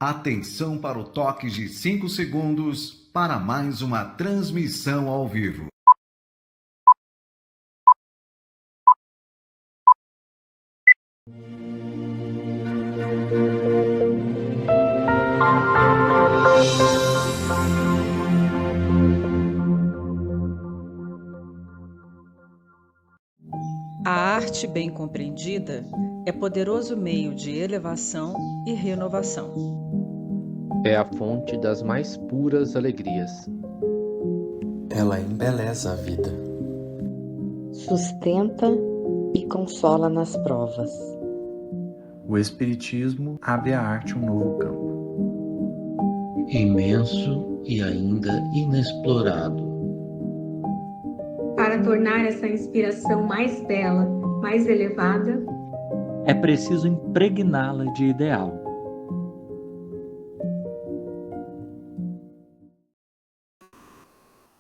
Atenção para o toque de 5 segundos para mais uma transmissão ao vivo. A arte bem compreendida é poderoso meio de elevação e renovação. É a fonte das mais puras alegrias. Ela embeleza a vida. Sustenta e consola nas provas. O Espiritismo abre à arte um novo campo. Imenso e ainda inexplorado. Para tornar essa inspiração mais bela, mais elevada, é preciso impregná-la de ideal.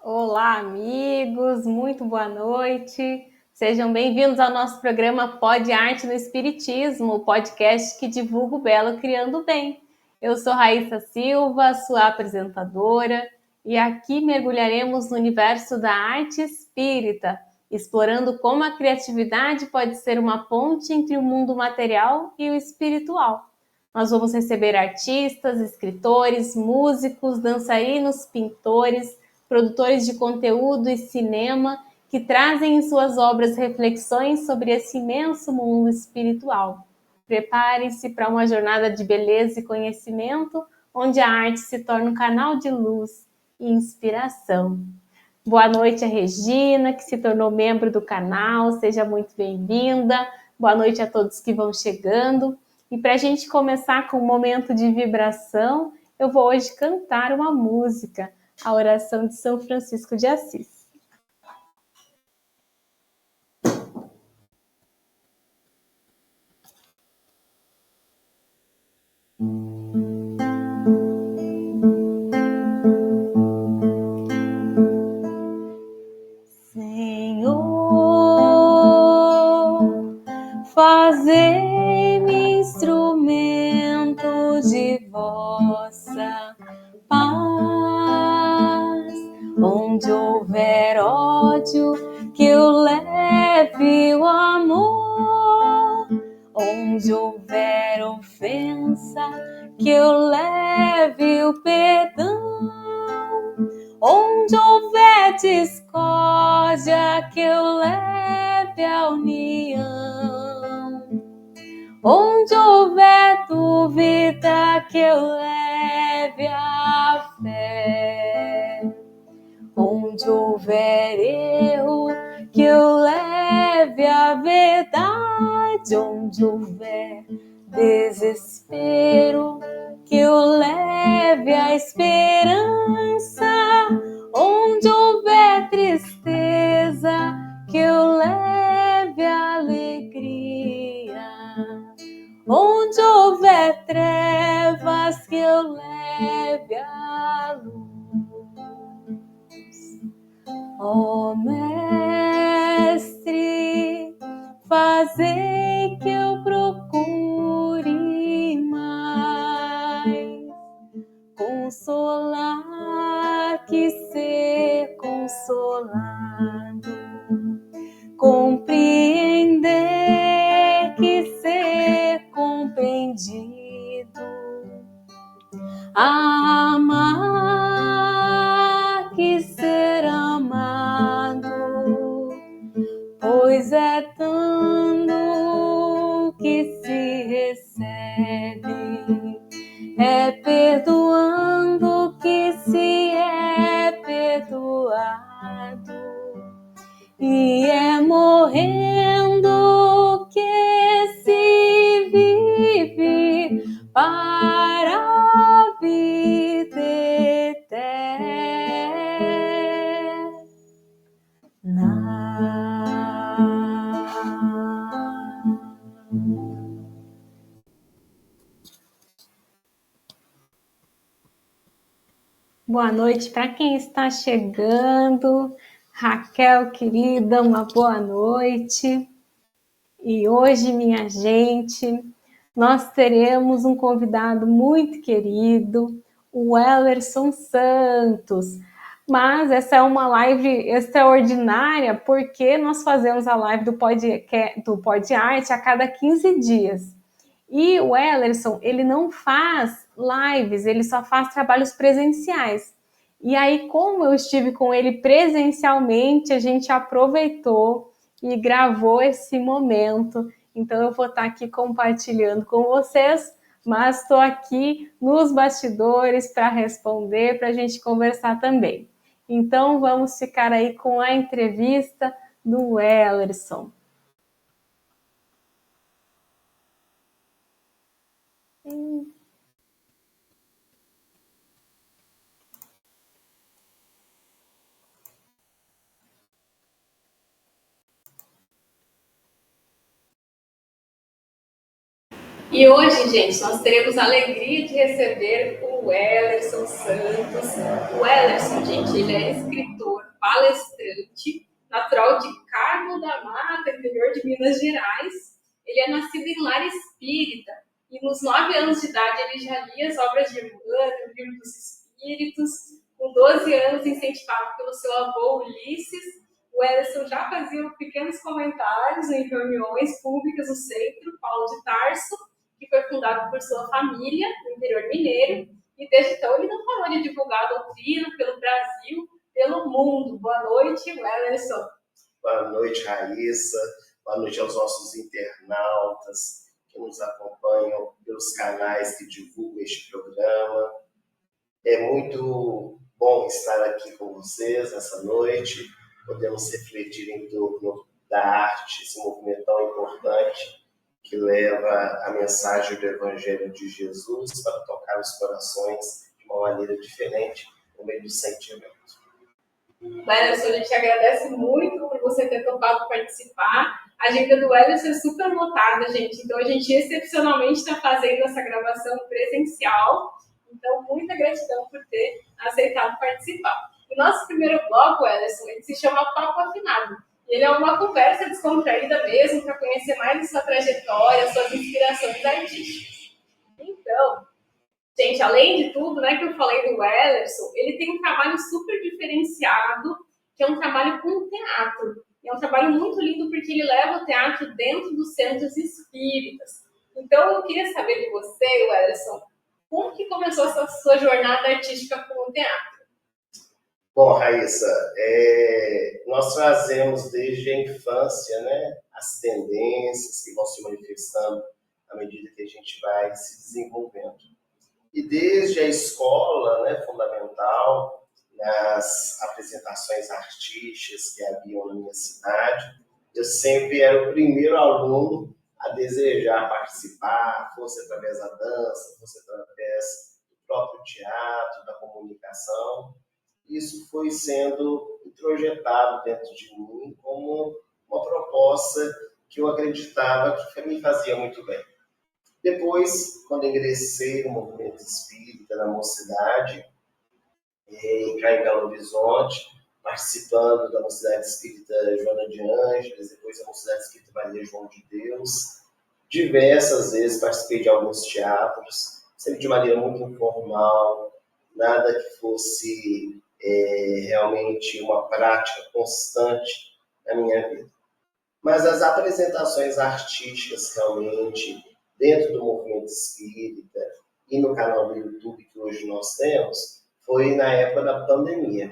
Olá, amigos, muito boa noite. Sejam bem-vindos ao nosso programa Pod Arte no Espiritismo, o podcast que divulga o belo criando o bem. Eu sou Raíssa Silva, sua apresentadora, e aqui mergulharemos no universo da arte espírita, explorando como a criatividade pode ser uma ponte entre o mundo material e o espiritual. Nós vamos receber artistas, escritores, músicos, dançarinos, pintores, produtores de conteúdo e cinema que trazem em suas obras reflexões sobre esse imenso mundo espiritual. Preparem-se para uma jornada de beleza e conhecimento, onde a arte se torna um canal de luz e inspiração. Boa noite a Regina, que se tornou membro do canal, seja muito bem-vinda. Boa noite a todos que vão chegando. E para a gente começar com um momento de vibração, eu vou hoje cantar uma música, a oração de São Francisco de Assis. Senhor, fazei-me instrumento de vossa paz. Onde houver ódio, que eu leve o amor. Onde houver ofensa, que eu leve o perdão. Onde houver discórdia, que eu leve a união. Onde houver dúvida, que eu leve a fé. Onde houver erro, que eu leve a verdade. Onde houver desespero, que eu leve a esperança. Onde houver tristeza, que eu leve a alegria. Onde houver trevas, que eu leve a luz. Ó Mestre, fazei que eu procure mais consolar que ser consolado, compreender que ser compreendido, amar que ser amado, pois é dando que se recebe, é perdoando que se é perdoado, e é morrendo que se vive para a vida eterna. Boa noite para quem está chegando. Raquel, querida, uma boa noite. E hoje, minha gente, nós teremos um convidado muito querido, o Wellerson Santos. Mas essa é uma live extraordinária porque nós fazemos a live do Pod Arte a cada 15 dias. E o Wellerson, ele não faz lives, ele só faz trabalhos presenciais. E aí, como eu estive com ele presencialmente, a gente aproveitou e gravou esse momento. Então, eu vou estar aqui compartilhando com vocês, mas estou aqui nos bastidores para responder, para a gente conversar também. Então, vamos ficar aí com a entrevista do Wellerson. E hoje, gente, nós teremos a alegria de receber o Wellerson Santos. O Wellerson, gente, ele é escritor, palestrante, natural de Carmo da Mata, interior de Minas Gerais. Ele é nascido em lar espírita e nos 9 anos de idade ele já lia as obras de Emmanuel, o Livro dos Espíritos. Com 12 anos, incentivado pelo seu avô Ulisses, o Wellerson já fazia pequenos comentários em reuniões públicas no centro, Paulo de Tarso, que foi fundado por sua família no interior mineiro, e desde então ele não parou de divulgar a doutrina pelo Brasil, pelo mundo. Boa noite, Wellerson. Boa noite, Raíssa. Boa noite aos nossos internautas que nos acompanham pelos canais que divulgam este programa. É muito bom estar aqui com vocês essa noite. Podemos refletir em torno da arte, esse movimento tão importante que leva a mensagem do Evangelho de Jesus para tocar os corações de uma maneira diferente, no meio do sentimento. Wellerson, a gente agradece muito por você ter topado participar. A agenda do Wellerson é super lotada, gente. Então, a gente excepcionalmente está fazendo essa gravação presencial. Então, muita gratidão por ter aceitado participar. O nosso primeiro bloco, Wellerson, ele se chama Papo Afinado. Ele é uma conversa descontraída mesmo, para conhecer mais a sua trajetória, suas inspirações artísticas. Então, gente, além de tudo, né, que eu falei do Wellerson, ele tem um trabalho super diferenciado, que é um trabalho com teatro. E é um trabalho muito lindo porque ele leva o teatro dentro dos centros espíritas. Então, eu queria saber de você, Wellerson, como que começou essa sua jornada artística com o teatro? Bom, Raíssa, nós trazemos desde a infância, né, as tendências que vão se manifestando à medida que a gente vai se desenvolvendo. E desde a escola, né, fundamental, nas apresentações artísticas que haviam na minha cidade, eu sempre era o primeiro aluno a desejar participar, fosse através da dança, fosse através do próprio teatro, da comunicação. Isso foi sendo introjetado dentro de mim como uma proposta que eu acreditava que me fazia muito bem. Depois, quando ingressei no movimento espírita na mocidade, cá em Belo Horizonte, participando da mocidade espírita Joana de Ângeles, depois da mocidade espírita Maria João de Deus, diversas vezes participei de alguns teatros, sempre de maneira muito informal, nada que fosse realmente uma prática constante na minha vida. Mas as apresentações artísticas realmente dentro do movimento espírita e no canal do YouTube que hoje nós temos, foi na época da pandemia.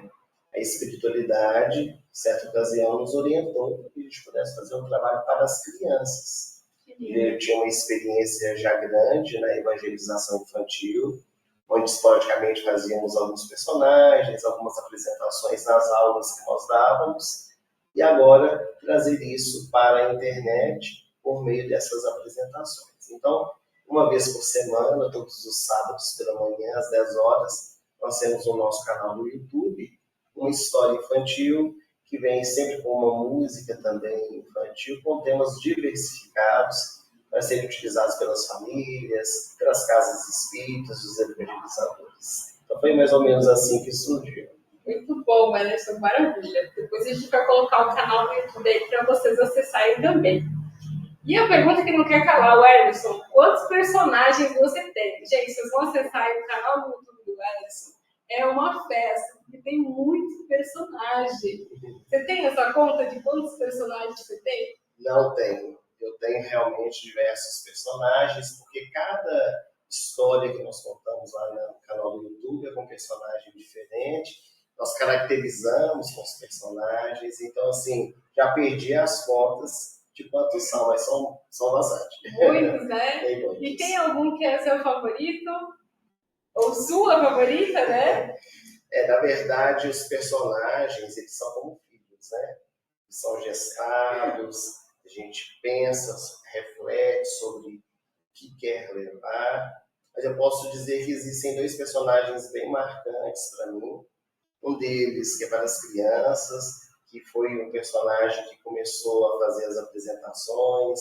A espiritualidade, em certa ocasião, nos orientou para que a gente pudesse fazer um trabalho para as crianças. Eu tinha uma experiência já grande na evangelização infantil, onde esporadicamente fazíamos alguns personagens, algumas apresentações nas aulas que nós dávamos, e agora trazer isso para a internet por meio dessas apresentações. Então, uma vez por semana, todos os sábados pela manhã, às 10 horas, nós temos o nosso canal no YouTube, uma história infantil, que vem sempre com uma música também infantil, com temas diversificados, para serem utilizados pelas famílias, pelas casas espíritas, dos evangelizadores. Então foi mais ou menos assim que surgiu. Muito bom, Wellerson, maravilha. Depois a gente vai colocar o canal no YouTube aí para vocês acessarem também. E a pergunta que não quer calar, o Ederson, quantos personagens você tem? Gente, vocês vão acessar aí o canal do YouTube do Ederson. É uma festa, porque tem muito personagem. Você tem essa conta de quantos personagens você tem? Não tenho. Eu tenho realmente diversos personagens, porque cada história que nós contamos lá no canal do YouTube é com um personagem diferente. Nós caracterizamos com os personagens. Então, assim, já perdi as contas de quantos são, mas são bastante. Muitos, né? Tem muitos. E tem algum que é seu favorito? Ou sua favorita, né? Na verdade, os personagens, eles são como filhos, né? Eles são gestados, a gente pensa, reflete sobre o que quer levar. Mas eu posso dizer que existem 2 personagens bem marcantes para mim. Um deles, que é para as crianças, que foi um personagem que começou a fazer as apresentações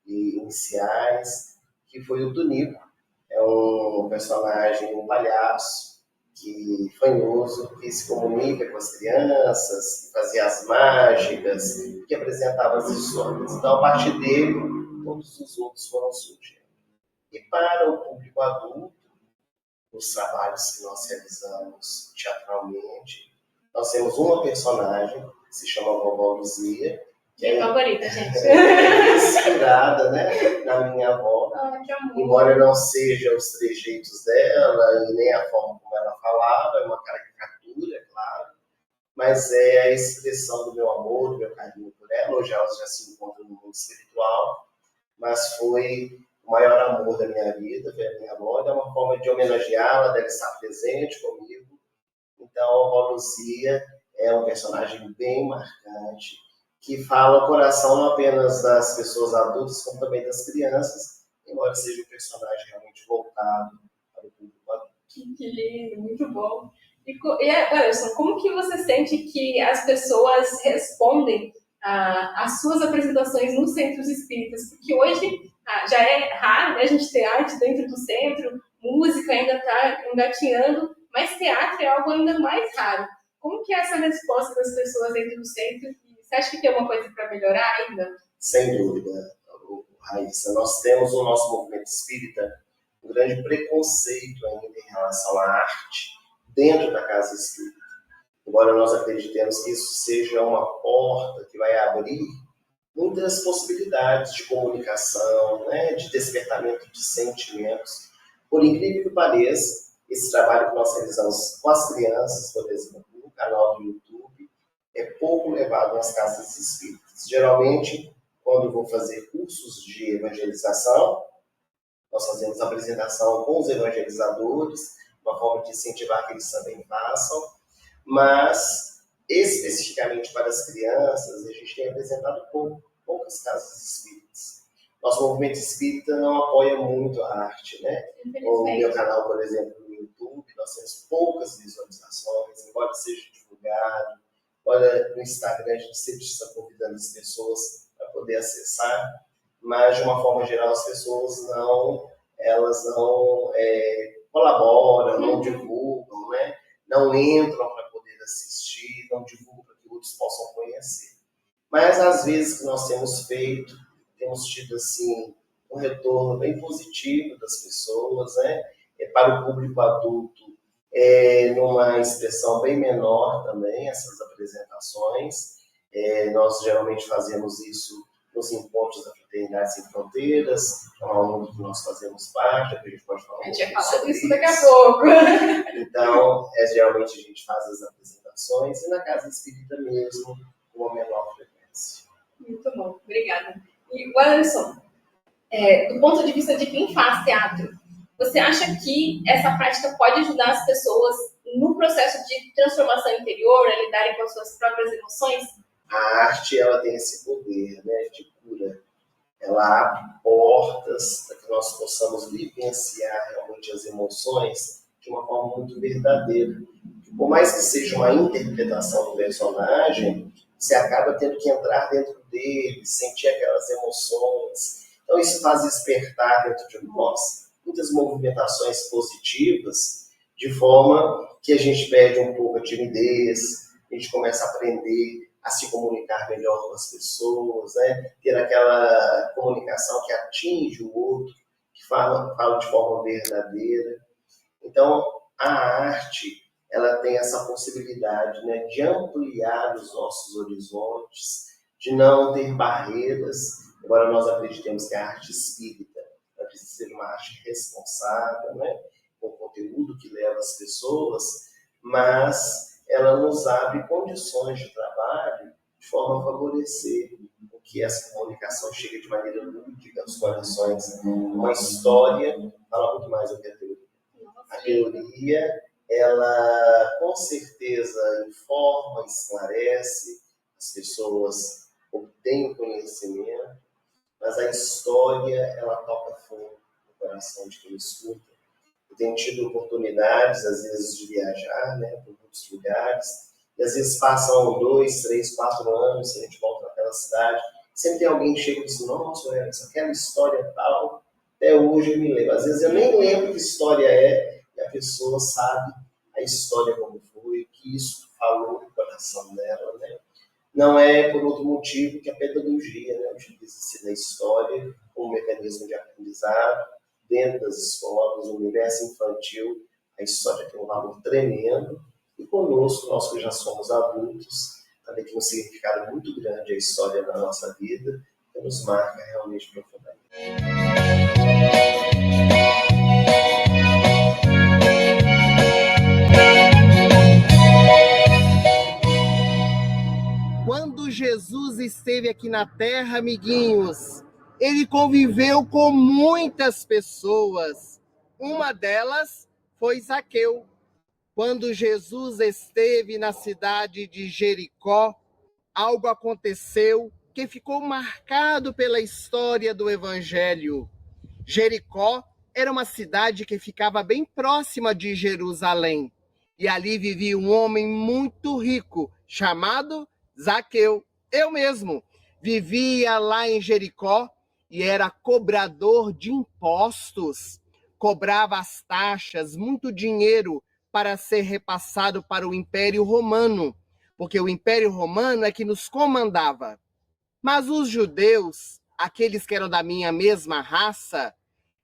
iniciais, que foi o Tunico. É um personagem, um palhaço, que fanhoso, que se comunica com as crianças, que fazia as mágicas, que apresentava as histórias. Então, a partir dele, todos os outros foram surgindo. E para o público adulto, os trabalhos que nós realizamos teatralmente, nós temos uma personagem que se chama Vovó Luzia, que é favorita, gente. inspirada, né, na minha avó. Que amor. Embora não seja os trejeitos dela e nem a forma como ela falava, é uma caricatura, é claro, mas é a expressão do meu amor, do meu carinho por ela. Hoje ela já se encontra no mundo espiritual, mas foi o maior amor da minha vida, foi a minha avó. É uma forma de homenageá-la, dela estar presente comigo. Então, a Vovó Luzia é um personagem bem marcante, que fala o coração não apenas das pessoas adultas, como também das crianças, embora seja um personagem realmente voltado para o público adulto. Que lindo, muito bom. E Ederson, como que você sente que as pessoas respondem às suas apresentações nos centros espíritas? Porque hoje já é raro, né, a gente ter arte dentro do centro, música ainda está engatinhando, mas teatro é algo ainda mais raro. Como que é essa resposta das pessoas dentro do centro? Você acha que tem alguma coisa para melhorar ainda? Sem dúvida, Raíssa. Nós temos no nosso movimento espírita um grande preconceito ainda em relação à arte dentro da casa espírita. Embora nós acreditemos que isso seja uma porta que vai abrir muitas possibilidades de comunicação, né, de despertamento de sentimentos. Por incrível que pareça, esse trabalho que nós realizamos com as crianças, por exemplo, no canal do YouTube, é pouco levado nas casas espíritas. Geralmente, quando eu vou fazer cursos de evangelização, nós fazemos apresentação com os evangelizadores, uma forma de incentivar que eles também façam, mas especificamente para as crianças, a gente tem apresentado poucas casas espíritas. Nosso movimento espírita não apoia muito a arte, né? O meu canal, por exemplo, no YouTube, nós temos poucas visualizações, embora seja divulgado. Olha, no Instagram a gente sempre está convidando as pessoas para poder acessar, mas de uma forma geral as pessoas não colaboram, não divulgam, né? Não entram para poder assistir, não divulgam para que outros possam conhecer. Mas às vezes que nós temos feito, temos tido assim um retorno bem positivo das pessoas, né? Para o público adulto, numa expressão bem menor também, essas apresentações. Nós geralmente fazemos isso nos encontros da Fraternidade Sem Fronteiras, é uma ONG que nós fazemos parte, que a gente pode falar. A gente vai falar disso daqui a pouco. Então, geralmente a gente faz as apresentações e na Casa Espírita mesmo, com uma menor frequência. Muito bom, obrigada. E, Ederson, do ponto de vista de quem faz teatro, você acha que essa prática pode ajudar as pessoas no processo de transformação interior, a lidarem com as suas próprias emoções? A arte, ela tem esse poder, né, de cura. Ela abre portas para que nós possamos vivenciar realmente as emoções de uma forma muito verdadeira. Por mais que seja uma interpretação do personagem, você acaba tendo que entrar dentro dele, sentir aquelas emoções. Então isso faz despertar dentro de nós muitas movimentações positivas, de forma que a gente perde um pouco a timidez, a gente começa a aprender a se comunicar melhor com as pessoas, né? Ter aquela comunicação que atinge o outro, que fala de forma verdadeira. Então, a arte, ela tem essa possibilidade, né, de ampliar os nossos horizontes, de não ter barreiras, embora nós acreditemos que a arte espírita precisa ser uma arte responsável, né, com conteúdo que leva as pessoas, mas ela nos abre condições de trabalho de forma a favorecer que essa comunicação chegue de maneira lúdica aos corações. Uma história fala muito mais do que a teoria. A teoria, ela com certeza informa, esclarece, as pessoas obtêm conhecimento, mas a história, ela toca fundo no coração de quem escuta. Eu tenho tido oportunidades, às vezes, de viajar, né, por muitos lugares, e às vezes passam 2, 3, 4 anos, a gente volta naquela cidade, sempre tem alguém que chega e diz, nossa, aquela história tal, até hoje eu me lembro. Às vezes eu nem lembro que história é, e a pessoa sabe a história como foi, o que isso falou no coração dela, né? Não é por outro motivo que a pedagogia, né, utiliza-se da história como mecanismo de aprendizado dentro das escolas, no universo infantil. A história tem um valor tremendo, e conosco, nós que já somos adultos, também tem um significado muito grande a história da nossa vida, que nos marca realmente profundamente. Quando Jesus esteve aqui na Terra, amiguinhos, ele conviveu com muitas pessoas. Uma delas foi Zaqueu. Quando Jesus esteve na cidade de Jericó, algo aconteceu que ficou marcado pela história do Evangelho. Jericó era uma cidade que ficava bem próxima de Jerusalém. E ali vivia um homem muito rico, chamado Zaqueu. Eu mesmo vivia lá em Jericó e era cobrador de impostos. Cobrava as taxas, muito dinheiro, para ser repassado para o Império Romano, porque o Império Romano é que nos comandava. Mas os judeus, aqueles que eram da minha mesma raça,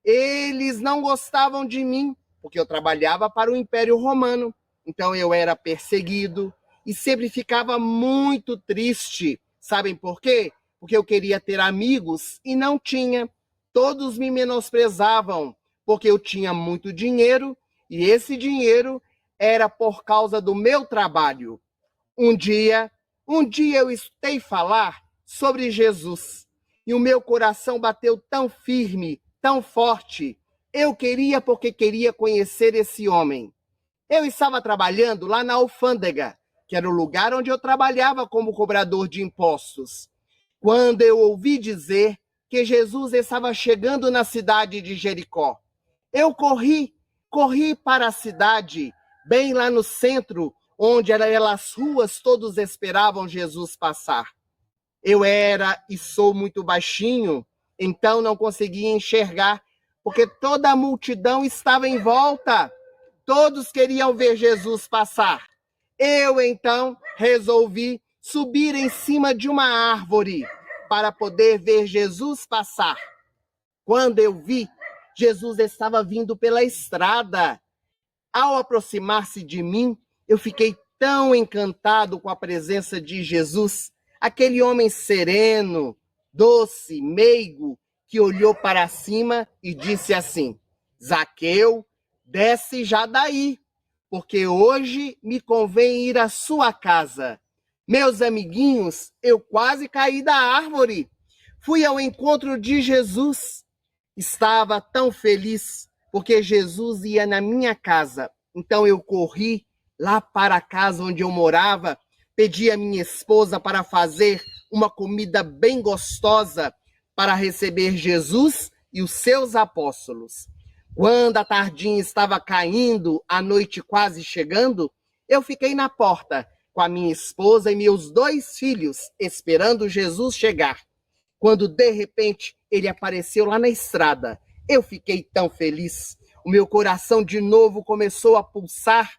eles não gostavam de mim, porque eu trabalhava para o Império Romano. Então eu era perseguido e sempre ficava muito triste. Sabem por quê? Porque eu queria ter amigos e não tinha. Todos me menosprezavam, porque eu tinha muito dinheiro, e esse dinheiro era por causa do meu trabalho. Um dia eu escutei falar sobre Jesus, e o meu coração bateu tão firme, tão forte. Eu queria porque queria conhecer esse homem. Eu estava trabalhando lá na alfândega, que era o lugar onde eu trabalhava como cobrador de impostos, quando eu ouvi dizer que Jesus estava chegando na cidade de Jericó. Eu corri para a cidade, bem lá no centro, onde as ruas todos esperavam Jesus passar. Eu era e sou muito baixinho, então não conseguia enxergar, porque toda a multidão estava em volta. Todos queriam ver Jesus passar. Eu, então, resolvi subir em cima de uma árvore para poder ver Jesus passar. Quando eu vi, Jesus estava vindo pela estrada. Ao aproximar-se de mim, eu fiquei tão encantado com a presença de Jesus, aquele homem sereno, doce, meigo, que olhou para cima e disse assim: Zaqueu, desce já daí, porque hoje me convém ir à sua casa. Meus amiguinhos, eu quase caí da árvore. Fui ao encontro de Jesus. Estava tão feliz, porque Jesus ia na minha casa. Então eu corri lá para a casa onde eu morava, pedi a minha esposa para fazer uma comida bem gostosa para receber Jesus e os seus apóstolos. Quando a tardinha estava caindo, a noite quase chegando, eu fiquei na porta com a minha esposa e meus 2 filhos, esperando Jesus chegar. Quando, de repente, ele apareceu lá na estrada, eu fiquei tão feliz. O meu coração de novo começou a pulsar.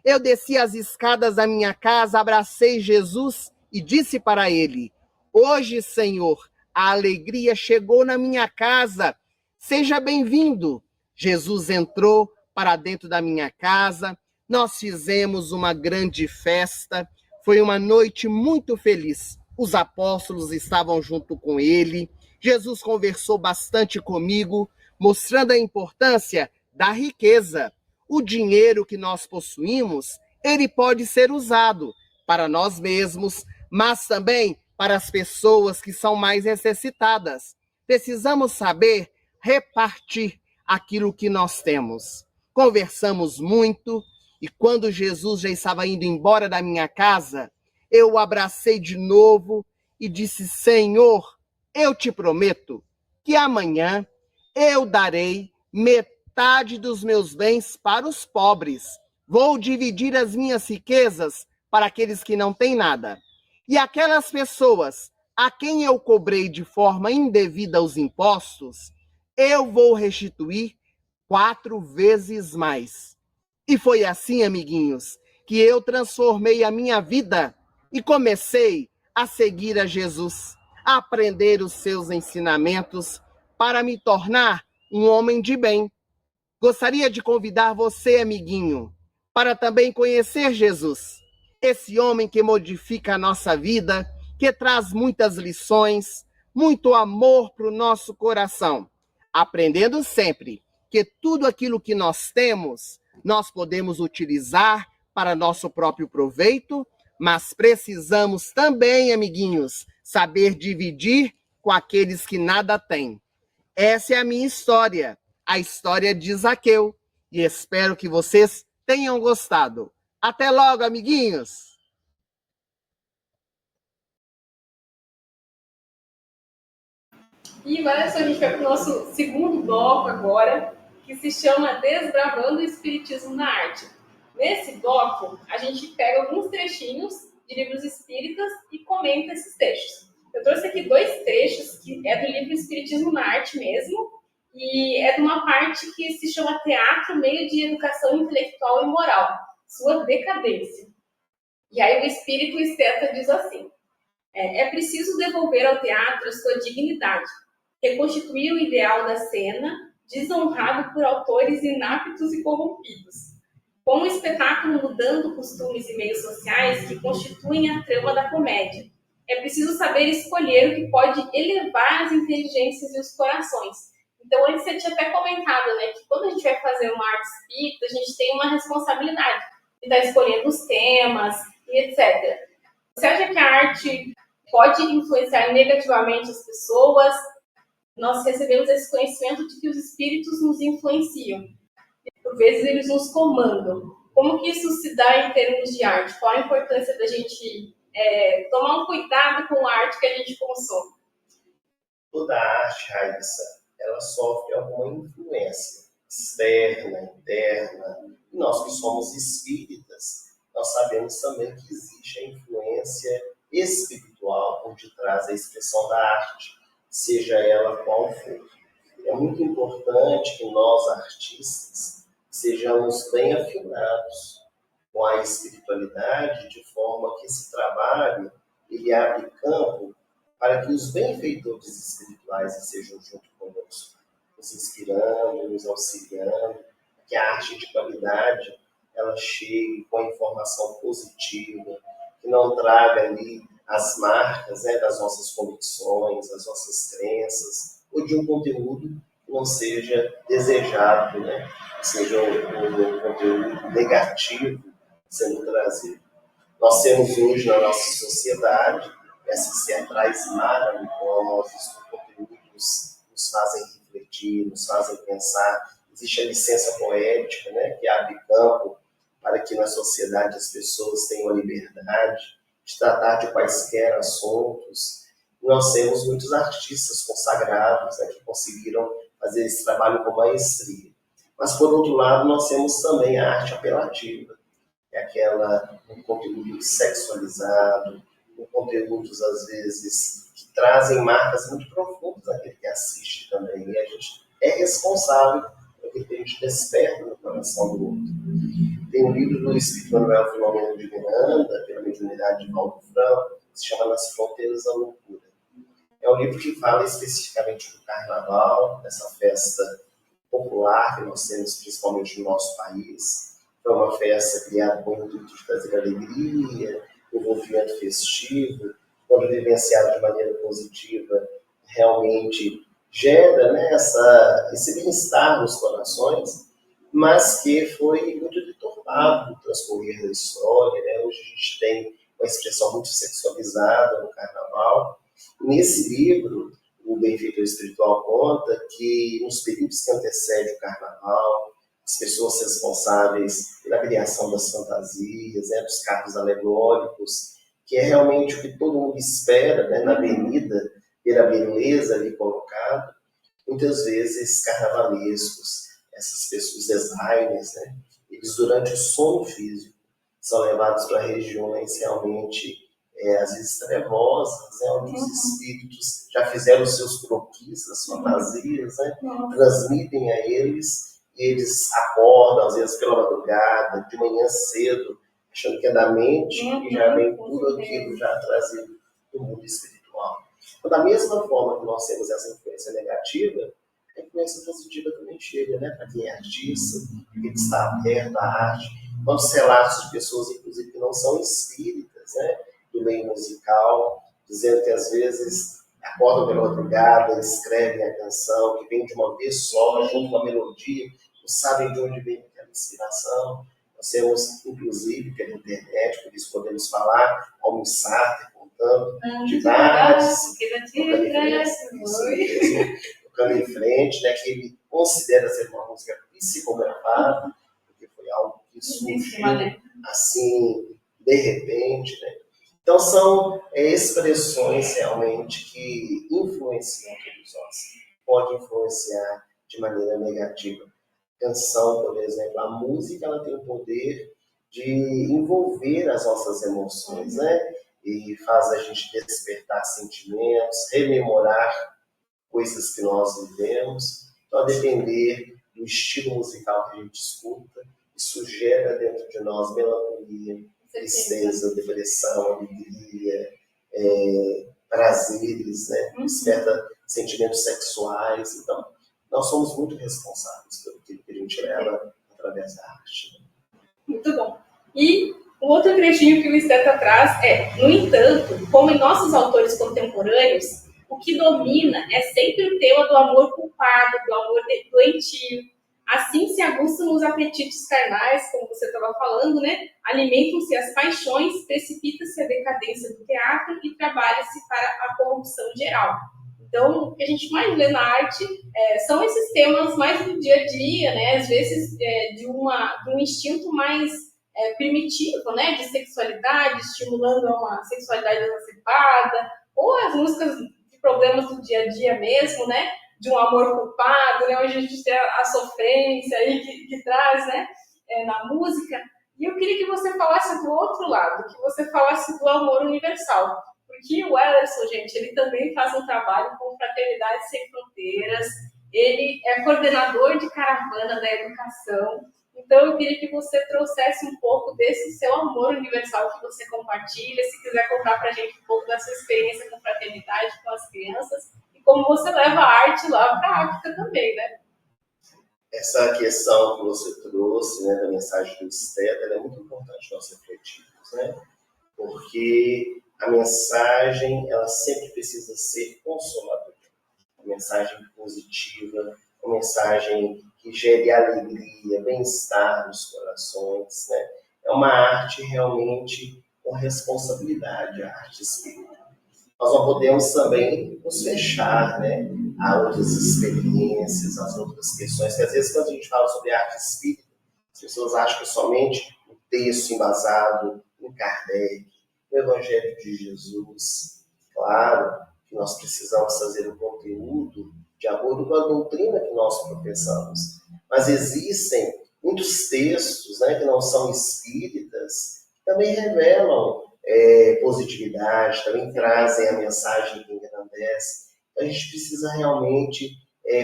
Eu desci as escadas da minha casa, abracei Jesus e disse para ele: hoje, Senhor, a alegria chegou na minha casa. Seja bem-vindo. Jesus entrou para dentro da minha casa. Nós fizemos uma grande festa. Foi uma noite muito feliz. Os apóstolos estavam junto com ele. Jesus conversou bastante comigo, mostrando a importância da riqueza. O dinheiro que nós possuímos, ele pode ser usado para nós mesmos, mas também para as pessoas que são mais necessitadas. Precisamos saber repartir aquilo que nós temos. Conversamos muito e quando Jesus já estava indo embora da minha casa, eu o abracei de novo e disse: Senhor, eu te prometo que amanhã eu darei metade dos meus bens para os pobres. Vou dividir as minhas riquezas para aqueles que não têm nada. E aquelas pessoas a quem eu cobrei de forma indevida os impostos, eu vou restituir 4 vezes mais. E foi assim, amiguinhos, que eu transformei a minha vida e comecei a seguir a Jesus, a aprender os seus ensinamentos para me tornar um homem de bem. Gostaria de convidar você, amiguinho, para também conhecer Jesus, esse homem que modifica a nossa vida, que traz muitas lições, muito amor para o nosso coração, aprendendo sempre que tudo aquilo que nós temos, nós podemos utilizar para nosso próprio proveito, mas precisamos também, amiguinhos, saber dividir com aqueles que nada têm. Essa é a minha história, a história de Zaqueu, e espero que vocês tenham gostado. Até logo, amiguinhos! E olha só, a gente vai para o nosso segundo bloco agora, que se chama Desbravando o Espiritismo na Arte. Nesse bloco, a gente pega alguns trechinhos de livros espíritas e comenta esses textos. Eu trouxe aqui 2 trechos, que é do livro Espiritismo na Arte mesmo, e é de uma parte que se chama Teatro, Meio de Educação Intelectual e Moral, Sua Decadência. E aí o espírito esteta diz assim: é preciso devolver ao teatro a sua dignidade, reconstituir o ideal da cena, desonrado por autores inaptos e corrompidos. Com o espetáculo mudando costumes e meios sociais que constituem a trama da comédia, é preciso saber escolher o que pode elevar as inteligências e os corações. Então, antes você tinha até comentado, né, que quando a gente vai fazer uma arte espírita, a gente tem uma responsabilidade de estar escolhendo os temas e etc. Você acha que a arte pode influenciar negativamente as pessoas? Nós recebemos esse conhecimento de que os espíritos nos influenciam. Por vezes eles nos comandam. Como que isso se dá em termos de arte? Qual a importância da gente tomar um cuidado com a arte que a gente consome? Toda arte, Raíssa, ela sofre alguma influência externa, interna. E nós que somos espíritas, nós sabemos também que existe a influência espiritual por detrás da expressão da arte, seja ela qual for. É muito importante que nós, artistas, sejamos bem afinados com a espiritualidade, de forma que esse trabalho ele abre campo para que os benfeitores espirituais estejam junto conosco, nos inspirando, nos auxiliando, que a arte de qualidade ela chegue com a informação positiva, que não traga ali as marcas, né, das nossas convicções, das nossas crenças, ou de um conteúdo que não seja desejado, né, seja um conteúdo negativo sendo trazido. Nós temos hoje na nossa sociedade essas teatrais maravilhosas, conteúdos nos fazem refletir, nos fazem pensar. Existe a licença poética, né, que abre campo para que na sociedade as pessoas tenham a liberdade de tratar de quaisquer assuntos. Nós temos muitos artistas consagrados, né, que conseguiram fazer esse trabalho com maestria. Mas, por outro lado, nós temos também a arte apelativa, que é aquela um conteúdo sexualizado, com conteúdos, às vezes, que trazem marcas muito profundas naquele que assiste também. E a gente é responsável por aquilo que a gente desperta no coração do outro. Tem um livro do Espírito Manuel Filomeno de Miranda, pela mediunidade de Valdo Franco, se chama Nas Fronteiras da Loucura. É um livro que fala especificamente do carnaval, dessa festa popular que nós temos principalmente no nosso país. Foi uma festa criada com o intuito de trazer alegria, envolvimento festivo, quando vivenciado de maneira positiva, realmente gera, né, esse bem-estar nos corações, mas que foi muito deturpado no transcorrer da história. Né? Hoje a gente tem uma expressão muito sexualizada no carnaval. Nesse livro, o Benfeitor Espiritual conta que nos períodos que antecedem o carnaval, as pessoas responsáveis pela criação das fantasias, né, dos carros alegóricos, que é realmente o que todo mundo espera, né, na avenida, pela beleza ali colocada, muitas vezes carnavalescos, essas pessoas, designers, né, eles durante o sono físico são levados para regiões realmente, às vezes trevosas, né, onde os espíritos já fizeram os seus croquis, as fantasias, né, transmitem a eles, e eles acordam, às vezes pela madrugada, de manhã cedo, achando que é da mente, e já vem tudo aquilo já trazido do mundo espiritual. Então, da mesma forma que nós temos essa influência negativa, a influência positiva também chega, né, para quem é artista, para quem está aberto à arte. Quantos relatos de pessoas, inclusive, que não são espíritas, né, do meio musical, dizendo que às vezes acordam pela madrugada, escrevem a canção, que vem de uma vez só, junto com a melodia, não sabem de onde vem aquela inspiração. Nós temos, inclusive, pela internet, por isso podemos falar, Almir Sater contando de vários, tocando em frente, né, que ele considera ser uma música psicografada, porque foi algo que surgiu assim, de repente, né? Então, são expressões realmente que influenciam todos nós. Pode influenciar de maneira negativa. Canção, por exemplo, a música, ela tem o poder de envolver as nossas emoções, né? E faz a gente despertar sentimentos, rememorar coisas que nós vivemos. Então, a depender do estilo musical que a gente escuta, isso gera dentro de nós melancolia, tristeza, depressão, alegria, prazeres, né? Desperta sentimentos sexuais. Então, nós somos muito responsáveis pelo que a gente leva através da arte. Muito bom. E o outro trechinho que o Esteta traz é: no entanto, como em nossos autores contemporâneos, o que domina é sempre o tema do amor culpado, do amor doentio. Assim se aguçam os apetites carnais, como você estava falando, né? Alimentam-se as paixões, precipita-se a decadência do teatro e trabalha-se para a corrupção geral. Então, o que a gente mais lê na arte são esses temas mais do dia a dia, né? Às vezes de um instinto mais primitivo, né? De sexualidade, estimulando uma sexualidade exacerbada, ou as músicas de problemas do dia a dia mesmo, né? De um amor culpado, né? Hoje a gente tem a sofrência aí que traz, né? Na música. E eu queria que você falasse do outro lado, que você falasse do amor universal. Porque o Ellerson, gente, ele também faz um trabalho com Fraternidade Sem Fronteiras, ele é coordenador de caravana da educação. Então, eu queria que você trouxesse um pouco desse seu amor universal que você compartilha, se quiser contar para a gente um pouco da sua experiência com fraternidade, com as crianças, e como você leva a arte lá para a África também, né? Essa questão que você trouxe, né, da mensagem do Esteta, ela é muito importante nós refletirmos, né? Porque a mensagem, ela sempre precisa ser consoladora. Uma mensagem positiva, uma mensagem que gere alegria, bem-estar nos corações, né? É uma arte realmente com responsabilidade, a arte espírita. Nós não podemos também nos fechar, né, a outras experiências, as outras questões, que às vezes quando a gente fala sobre arte espírita, as pessoas acham que somente o texto embasado em Kardec, o Evangelho de Jesus. Claro que nós precisamos fazer o conteúdo de acordo com a doutrina que nós professamos. Mas existem muitos textos, né, que não são espíritas, que também revelam positividade, também trazem a mensagem que engrandece. Então, a gente precisa realmente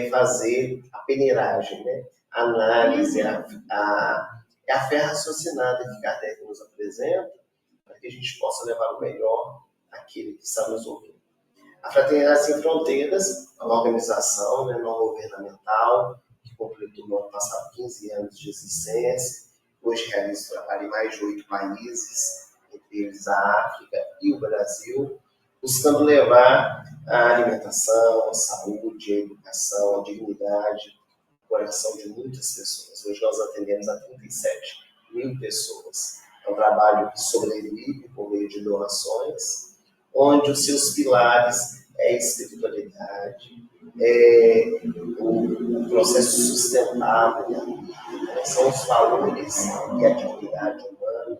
fazer a peneiragem, né? A análise, a fé raciocinada que Kardec nos apresenta, para que a gente possa levar o melhor aquele que está nos ouvindo. A Fraternidade Sem Fronteiras é uma organização, né, não governamental, que completou no ano passado 15 anos de existência. Hoje realiza trabalho em mais de 8 países, entre eles a África e o Brasil, buscando levar a alimentação, a saúde, a educação, a dignidade, o coração de muitas pessoas. Hoje nós atendemos a 37 mil pessoas. É um trabalho que sobrevive por meio de doações, onde os seus pilares é a espiritualidade, é o processo sustentável da vida, né? São os valores e a dignidade humana.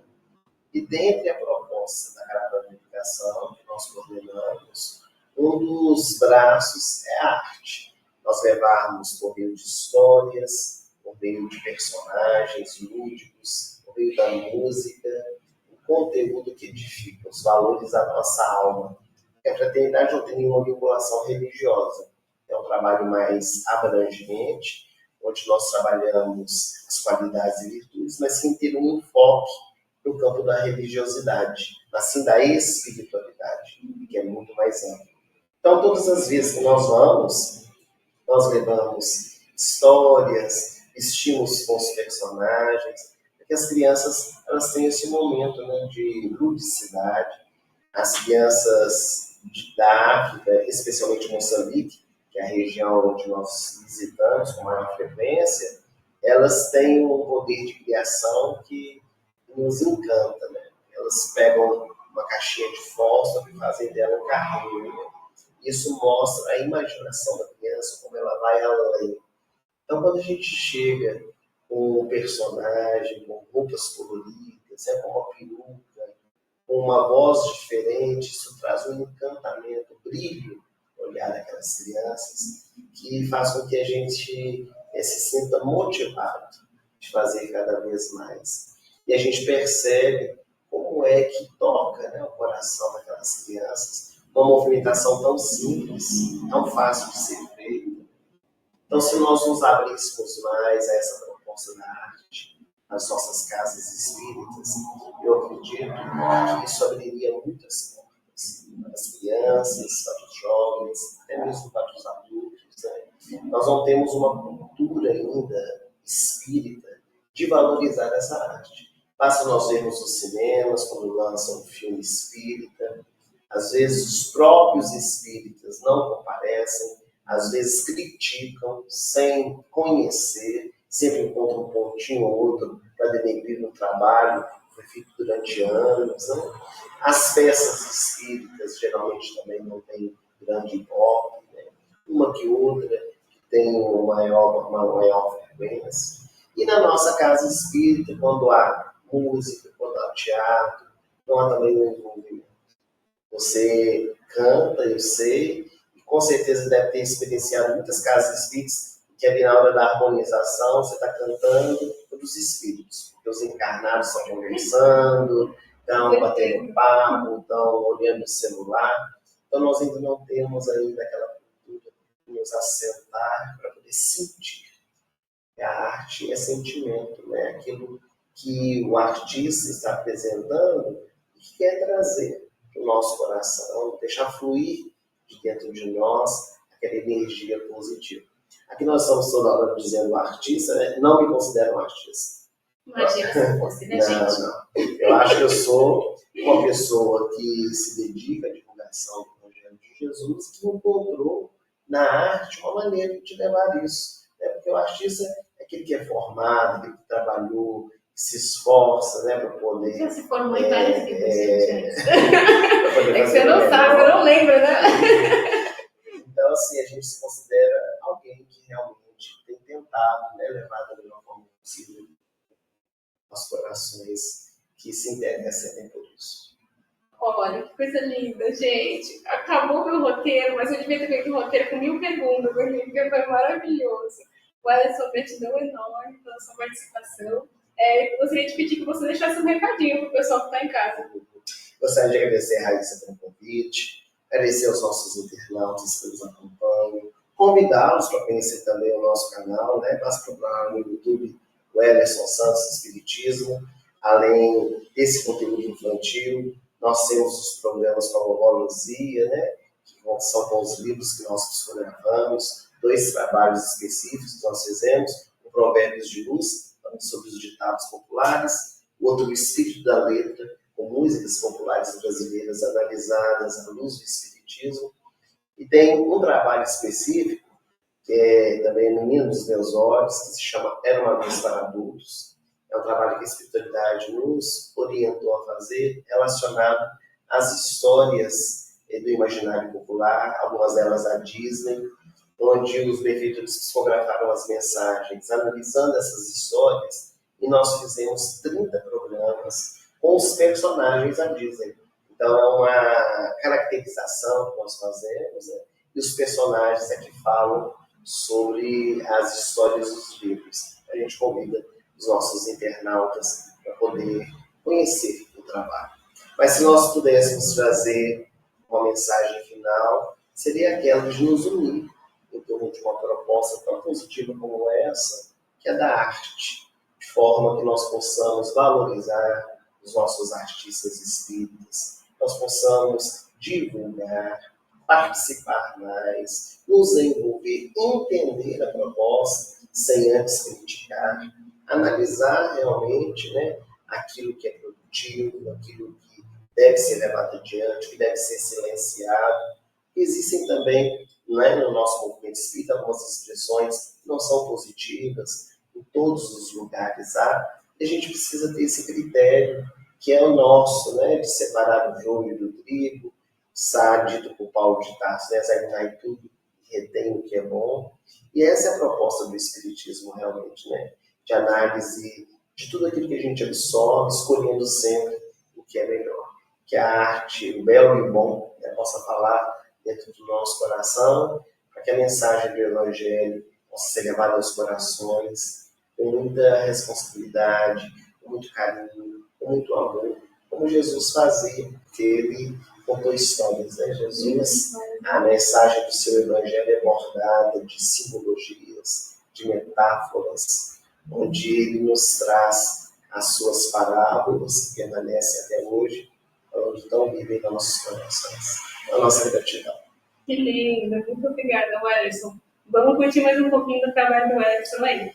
E dentre a proposta da Caravana de Educação que nós coordenamos, um dos braços é a arte. Nós levarmos por meio de histórias, por meio de personagens lúdicos, por meio da música, o conteúdo que edifica, os valores da nossa alma. Porque a fraternidade não tem nenhuma vinculação religiosa. É um trabalho mais abrangente, onde nós trabalhamos as qualidades e virtudes, mas sem ter um enfoque no campo da religiosidade, assim da espiritualidade, que é muito mais amplo. Então, todas as vezes que nós vamos, nós levamos histórias, vestimos com os personagens, porque as crianças elas têm esse momento, né, de ludicidade. As crianças da África, especialmente Moçambique, que é a região onde nós visitamos com maior frequência, elas têm um poder de criação que nos encanta, né? Elas pegam uma caixinha de fósforo e fazem dela um carrinho. Isso mostra a imaginação da criança, como ela vai além. Então, quando a gente chega com um personagem, com roupas coloridas, com uma peruca, com uma voz diferente, isso traz um encantamento, um brilho no olhar daquelas crianças, que faz com que a gente se sinta motivado de fazer cada vez mais. E a gente percebe como é que toca, né, o coração daquelas crianças, uma movimentação tão simples, tão fácil de ser feita. Então, se nós nos abríssemos mais a essa proposta da arte, nas nossas casas espíritas, eu acredito que isso abriria muitas portas para as crianças, para os jovens, até mesmo para os adultos. Né? Nós não temos uma cultura ainda espírita de valorizar essa arte. Basta nós vermos os cinemas, quando lançam um filme espírita. Às vezes os próprios espíritas não comparecem, às vezes criticam sem conhecer, sempre encontram um pontinho ou outro para denegrir um trabalho que foi feito durante anos. Né? As peças espíritas geralmente também não têm grande ibope, né? Uma que outra que tem uma maior frequência. E na nossa casa espírita, quando há música, quando há teatro, não há também um envolvimento. Você canta, eu sei, e com certeza deve ter experienciado muitas casas espíritas, que ali na hora da harmonização você está cantando pelos espíritos, porque os encarnados estão conversando, estão batendo papo, estão olhando o celular. Então nós ainda não temos ainda aquela cultura de nos assentar para poder sentir. A arte é sentimento, né? Aquilo que o artista está apresentando e que quer trazer para o nosso coração, deixar fluir de dentro de nós aquela energia positiva. Aqui nós estamos toda hora dizendo artista, né? Não me considero um artista. Imagina se fosse, né, gente? Não. Eu acho que eu sou uma pessoa que se dedica à divulgação do Evangelho de Jesus, que encontrou na arte uma maneira de levar isso. Né? Porque o artista é aquele que é formado, aquele que trabalhou, que se esforça, né, para poder... Já se formou em várias vidas, gente. É que você não sabe, você não lembra, né? Então, assim, a gente se considera alguém que realmente tem tentado, né, levar da melhor forma possível aos corações que se interessem por isso. Olha, que coisa linda, gente. Acabou meu roteiro, mas eu devia ter feito um roteiro com 1000 perguntas, porque foi maravilhoso. O Alisson, gratidão enorme pela sua participação. Eu gostaria de pedir que você deixasse um recadinho para o pessoal que está em casa. Gostaria de agradecer a Raíssa pelo convite, agradecer aos nossos internautas que nos acompanham, convidá-los para conhecer também o nosso canal, né? Basta procurar no YouTube o Ellerson Santos Espiritismo, além desse conteúdo infantil, Nós temos os programas com a vovó Luzia, né? Que são com os livros que nós psicografamos, 2 trabalhos específicos que nós fizemos, o Provérbios de Luz, falando sobre os ditados populares, o outro, o Espírito da Letra, com músicas populares brasileiras analisadas à luz do Espiritismo. E tem um trabalho específico, que é também Menino dos Meus Olhos, que se chama Era uma Vez para Adultos. É um trabalho que a espiritualidade nos orientou a fazer, relacionado às histórias do imaginário popular, algumas delas da Disney, onde os benfeitores psicografaram as mensagens, analisando essas histórias, e nós fizemos 30 programas com os personagens da Disney. Então, é uma caracterização que nós fazemos, né? E os personagens é que falam sobre as histórias dos livros. A gente convida os nossos internautas para poder conhecer o trabalho. Mas se nós pudéssemos trazer uma mensagem final, seria aquela de nos unir em torno de uma proposta tão positiva como essa, que é da arte, de forma que nós possamos valorizar os nossos artistas espíritas, nós possamos divulgar, participar mais, nos envolver, entender a proposta, sem antes criticar, analisar realmente, né, aquilo que é produtivo, aquilo que deve ser levado adiante, que deve ser silenciado. Existem também, né, no nosso movimento espírita, algumas expressões que não são positivas, em todos os lugares há, e a gente precisa ter esse critério, que é o nosso, né, de separar o joio do trigo, dito por Paulo de Tarso, né, examinar tudo e retém o que é bom. E essa é a proposta do Espiritismo, realmente, né, de análise de tudo aquilo que a gente absorve, escolhendo sempre o que é melhor. Que a arte, o belo e o bom, né, possa falar dentro do nosso coração, para que a mensagem do Evangelho possa ser levada aos corações com muita responsabilidade, com muito carinho, com muito amor, como Jesus fazia, porque ele contou histórias, né? Jesus, a mensagem do seu Evangelho é bordada de simbologias, de metáforas, onde ele nos traz as suas parábolas, que permanecem até hoje, onde estão vivem nos nossos corações. A nossa gratidão. Que lindo, muito obrigada, Wellington. Vamos curtir mais um pouquinho do trabalho do Wellington aí.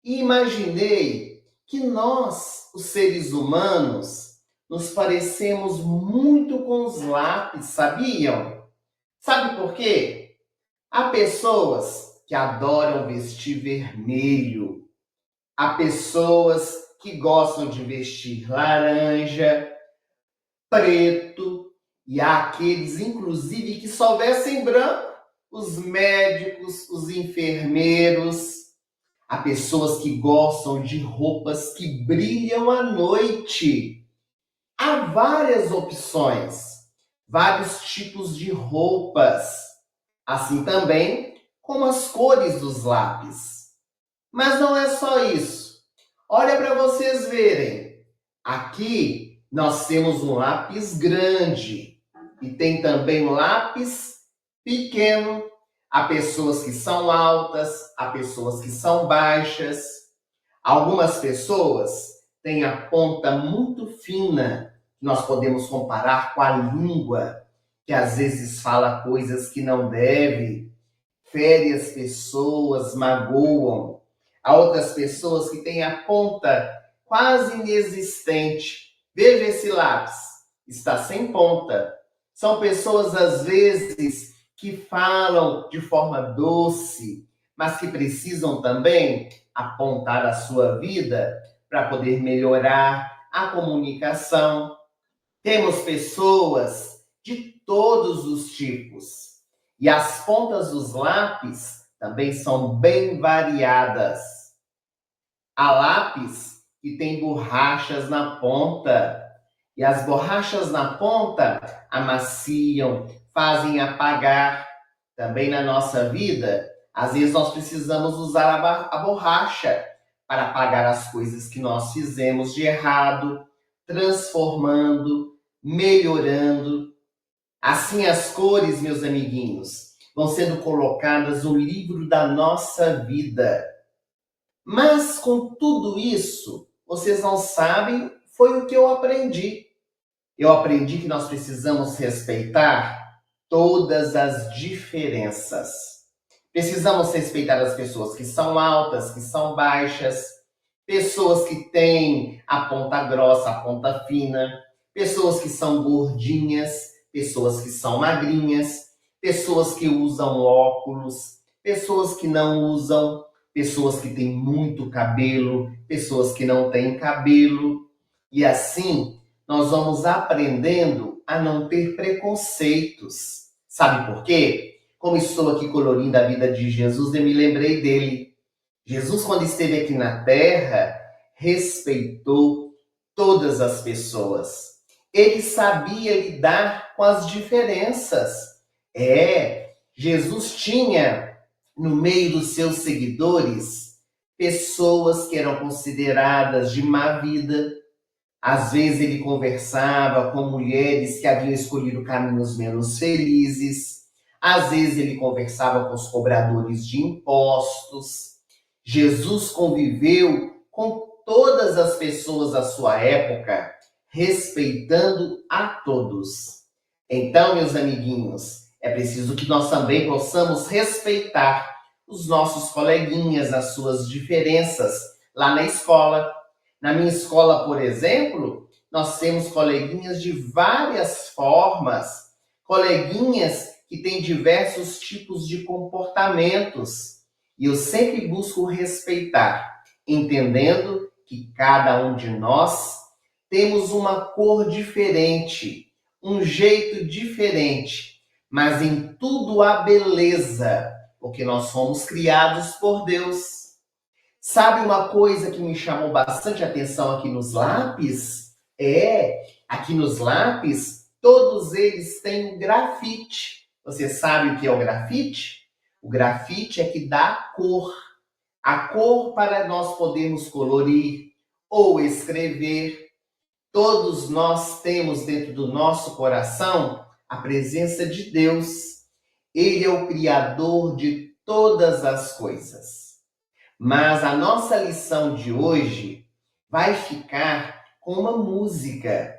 Imaginei que nós, os seres humanos, nos parecemos muito com os lápis, sabiam? Sabe por quê? Há pessoas que adoram vestir vermelho, há pessoas que gostam de vestir laranja, preto, e há aqueles, inclusive, que só vestem branco, os médicos, os enfermeiros. Há pessoas que gostam de roupas que brilham à noite. Há várias opções, vários tipos de roupas, assim também como as cores dos lápis. Mas não é só isso. Olha para vocês verem. Aqui nós temos um lápis grande e tem também um lápis pequeno. Há pessoas que são altas, há pessoas que são baixas. Algumas pessoas têm a ponta muito fina, que nós podemos comparar com a língua, que às vezes fala coisas que não deve, fere as pessoas, magoam. Há outras pessoas que têm a ponta quase inexistente. Veja esse lápis, está sem ponta. São pessoas, às vezes, que falam de forma doce, mas que precisam também apontar a sua vida para poder melhorar a comunicação. Temos pessoas de todos os tipos. E as pontas dos lápis também são bem variadas. Há lápis que tem borrachas na ponta. E as borrachas na ponta amaciam, fazem apagar. Também na nossa vida, às vezes nós precisamos usar a borracha para apagar as coisas que nós fizemos de errado, transformando, melhorando. Assim as cores, meus amiguinhos, vão sendo colocadas no livro da nossa vida. Mas com tudo isso, vocês não sabem, foi o que eu aprendi. Eu aprendi que nós precisamos respeitar todas as diferenças. Precisamos respeitar as pessoas que são altas, que são baixas, pessoas que têm a ponta grossa, a ponta fina, pessoas que são gordinhas, pessoas que são magrinhas, pessoas que usam óculos, pessoas que não usam, pessoas que têm muito cabelo, pessoas que não têm cabelo. E assim, nós vamos aprendendo a não ter preconceitos. Sabe por quê? Como estou aqui colorindo a vida de Jesus, eu me lembrei dele. Jesus, quando esteve aqui na Terra, respeitou todas as pessoas. Ele sabia lidar com as diferenças. Jesus tinha no meio dos seus seguidores pessoas que eram consideradas de má vida. Às vezes ele conversava com mulheres que haviam escolhido caminhos menos felizes. Às vezes ele conversava com os cobradores de impostos. Jesus conviveu com todas as pessoas da sua época, respeitando a todos. Então, meus amiguinhos, é preciso que nós também possamos respeitar os nossos coleguinhas, as suas diferenças lá na escola. Na minha escola, por exemplo, nós temos coleguinhas de várias formas, coleguinhas que têm diversos tipos de comportamentos. E eu sempre busco respeitar, entendendo que cada um de nós temos uma cor diferente, um jeito diferente, mas em tudo há beleza, porque nós fomos criados por Deus. Sabe uma coisa que me chamou bastante atenção aqui nos lápis? Aqui nos lápis, todos eles têm grafite. Você sabe o que é o grafite? O grafite é que dá a cor para nós podermos colorir ou escrever. Todos nós temos dentro do nosso coração a presença de Deus. Ele é o Criador de todas as coisas. Mas a nossa lição de hoje vai ficar com uma música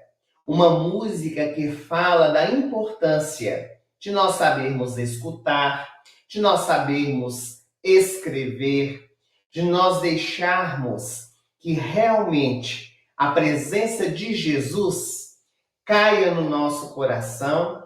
que fala da importância de nós sabermos escutar, de nós sabermos escrever, de nós deixarmos que realmente a presença de Jesus caia no nosso coração,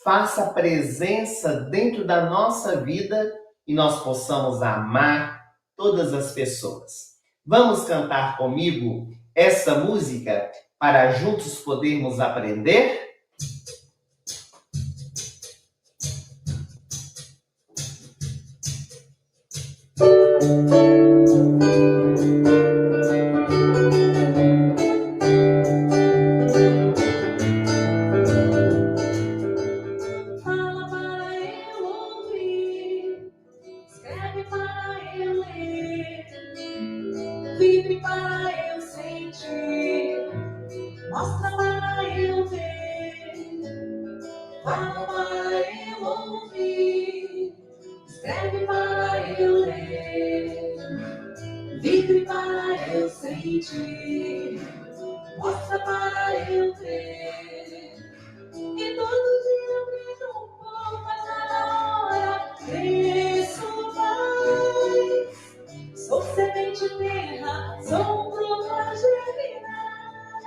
faça presença dentro da nossa vida e nós possamos amar todas as pessoas. Vamos cantar comigo essa música para juntos podermos aprender? Fala para eu ouvir, escreve para eu ler, vive para eu sentir, mostra para eu ver. Fala para eu ouvir, escreve para eu ler, vive para eu sentir, mostra para eu ver. E todo dia brilho um pouco a cada hora, cresço mais. Sou semente terra, sou um fruto a germinar.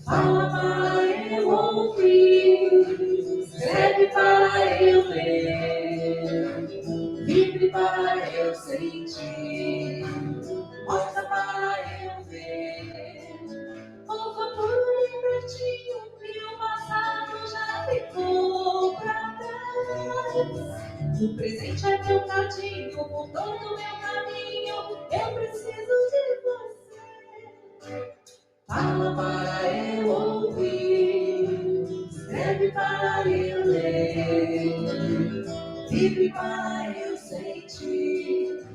Fala para eu ouvir, escreve para eu ler, vive para eu sentir, mostra para eu ver. O futuro libertinho e o passado já ficou pra trás. O presente é meu cadinho, por todo o meu caminho, eu preciso de você. Fala para eu ouvir, escreve para eu ler, vive para eu sentir,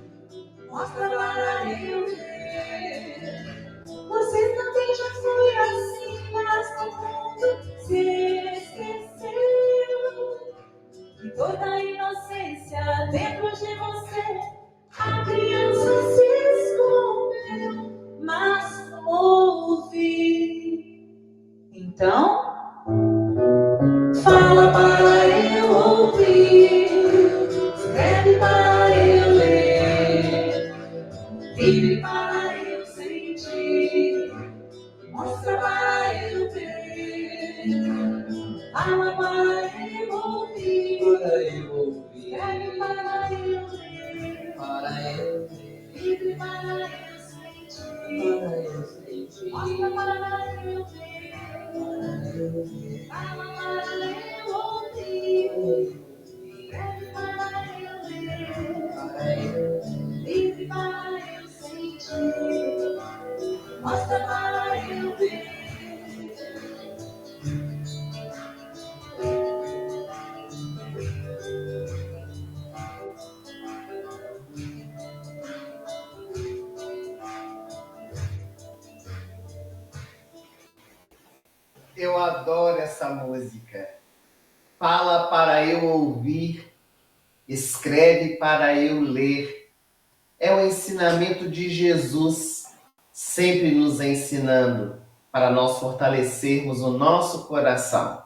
mostra para eu ver. Você também já foi assim, mas no mundo se esqueceu. E toda a inocência dentro de você, a criança se escondeu. Mas ouvi Viva para eu ver, fala para eu ouvir, escreve para eu ler, livre para eu sentir, mostra para eu ver. Eu adoro essa música. Fala para eu ouvir, escreve para eu ler. É o ensinamento de Jesus, sempre nos ensinando para nós fortalecermos o nosso coração.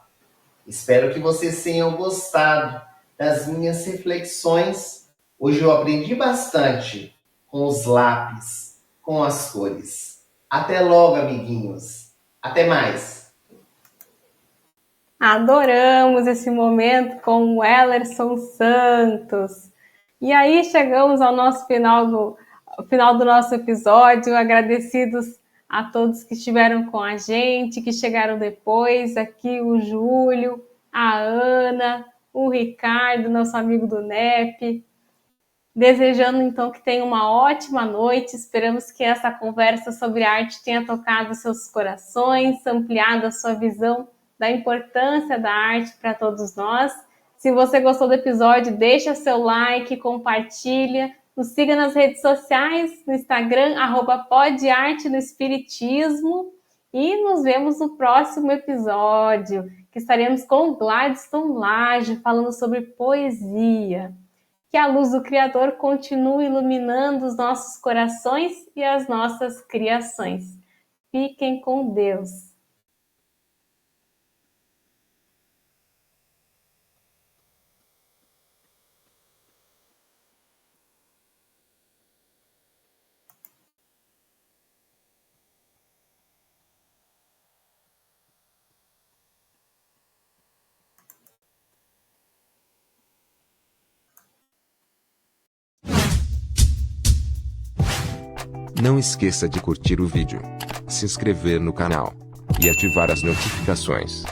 Espero que vocês tenham gostado das minhas reflexões. Hoje eu aprendi bastante com os lápis, com as cores. Até logo, amiguinhos. Até mais. Adoramos esse momento com o Ellerson Santos. E aí chegamos ao nosso final do nosso episódio, agradecidos a todos que estiveram com a gente, que chegaram depois, aqui o Júlio, a Ana, o Ricardo, nosso amigo do NEP. Desejando então que tenham uma ótima noite, esperamos que essa conversa sobre arte tenha tocado seus corações, ampliado a sua visão da importância da arte para todos nós. Se você gostou do episódio, deixa seu like, compartilha, nos siga nas redes sociais, no Instagram, @podartenoespiritismo, e nos vemos no próximo episódio, que estaremos com Gladstone Lage, falando sobre poesia. Que a luz do Criador continue iluminando os nossos corações e as nossas criações. Fiquem com Deus. Não esqueça de curtir o vídeo, se inscrever no canal e ativar as notificações.